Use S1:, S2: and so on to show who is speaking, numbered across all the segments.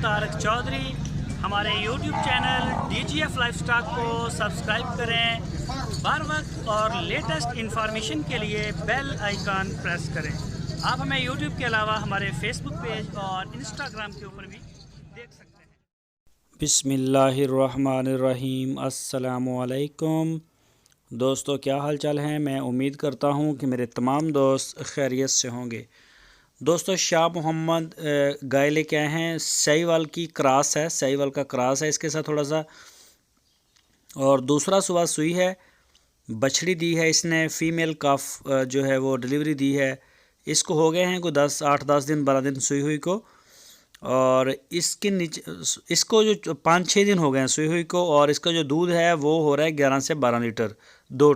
S1: तारक चौधरी। हमारे YouTube channel DGF lifestyle को subscribe करें। हर वक्त और लेटेस्ट इंफॉर्मेशन के लिए बेल आइकन प्रेस करें। आप हमें YouTube के अलावा हमारे Facebook पेज और Instagram के ऊपर भी देख सकते हैं। बिस्मिल्लाहिर्रहमानिर्रहीम। अस्सलामु अलैकुम दोस्तों, क्या हाल चाल हैं। मैं उम्मीद करता हूं कि मेरे तमाम दोस्त खैरियत से होंगे। दोस्तों, शाह मोहम्मद गाय लेके आए हैं। साहिवाल की क्रॉस है, साहिवाल का क्रॉस है इसके साथ थोड़ा सा, और दूसरा सुबह सुई है, बछड़ी दी है इसने। फीमेल काफ जो है वो डिलीवरी दी है। इसको हो गए हैं कोई 8-10 दिन 12 दिन सुई हुई को, और इसके नीचे इसको जो 5-6 दिन हो गए हैं सुई हुई को, और इसका जो दूध है वो हो रहा है 11 से 12 लीटर। 2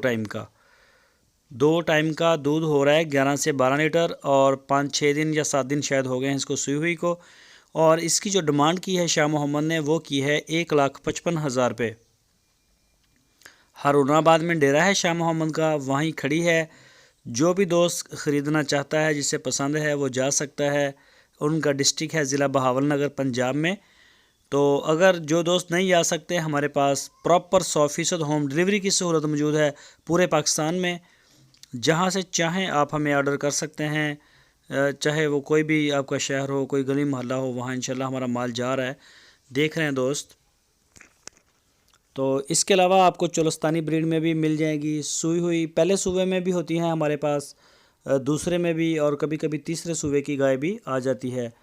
S1: टाइम का दूध हो रहा है 11 से 12 लीटर, और 5-6 दिन या 7 दिन शायद हो गए हैं इसको सुई हुई को। और इसकी जो डिमांड की है शाह मोहम्मद ने, वो की है 1,55,000 रुपये। हारूनाबाद में डेरा है शाह मोहम्मद का, वहीं खड़ी है। जो भी दोस्त ख़रीदना चाहता है, जिसे पसंद है, वो जा सकता है। उनका डिस्ट्रिक्ट है ज़िला बहावलनगर पंजाब में। तो अगर जो दोस्त नहीं आ सकते, हमारे पास प्रॉपर 100% होम डिलीवरी की सहूलत मौजूद है पूरे पाकिस्तान में। जहां से चाहें आप हमें ऑर्डर कर सकते हैं, चाहे वो कोई भी आपका शहर हो, कोई गली मोहल्ला हो, वहाँ इंशाल्लाह हमारा माल जा रहा है। देख रहे हैं दोस्त। तो इसके अलावा आपको चोलस्तानी ब्रीड में भी मिल जाएगी सुई हुई। पहले सूबे में भी होती हैं हमारे पास, दूसरे में भी, और कभी कभी तीसरे सूबे की गाय भी आ जाती है।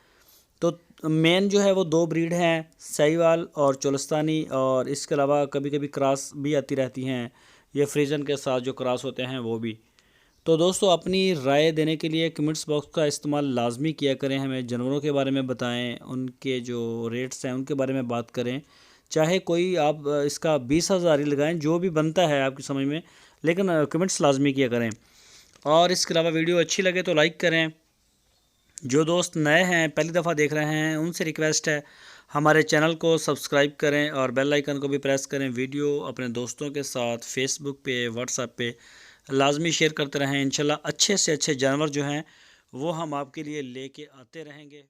S1: तो मेन जो है वो 2 ब्रीड हैं, साहिवाल और चोलस्तानी। और इसके अलावा कभी कभी क्रॉस भी आती रहती हैं, ये फ्रीजन के साथ जो क्रॉस होते हैं वो भी। तो दोस्तों, अपनी राय देने के लिए कमेंट्स बॉक्स का इस्तेमाल लाजमी किया करें। हमें जानवरों के बारे में बताएं, उनके जो रेट्स हैं उनके बारे में बात करें। चाहे कोई आप इसका 20,000 ही लगाएं, जो भी बनता है आपकी समझ में, लेकिन कमेंट्स लाजमी किया करें। और इसके अलावा वीडियो अच्छी लगे तो लाइक करें। जो दोस्त नए हैं, पहली दफ़ा देख रहे हैं, उनसे रिक्वेस्ट है हमारे चैनल को सब्सक्राइब करें और बेल आइकन को भी प्रेस करें। वीडियो अपने दोस्तों के साथ फेसबुक पे, व्हाट्सएप पे लाजमी शेयर करते रहें। इंशाल्लाह अच्छे से अच्छे जानवर जो हैं वो हम आपके लिए लेके आते रहेंगे।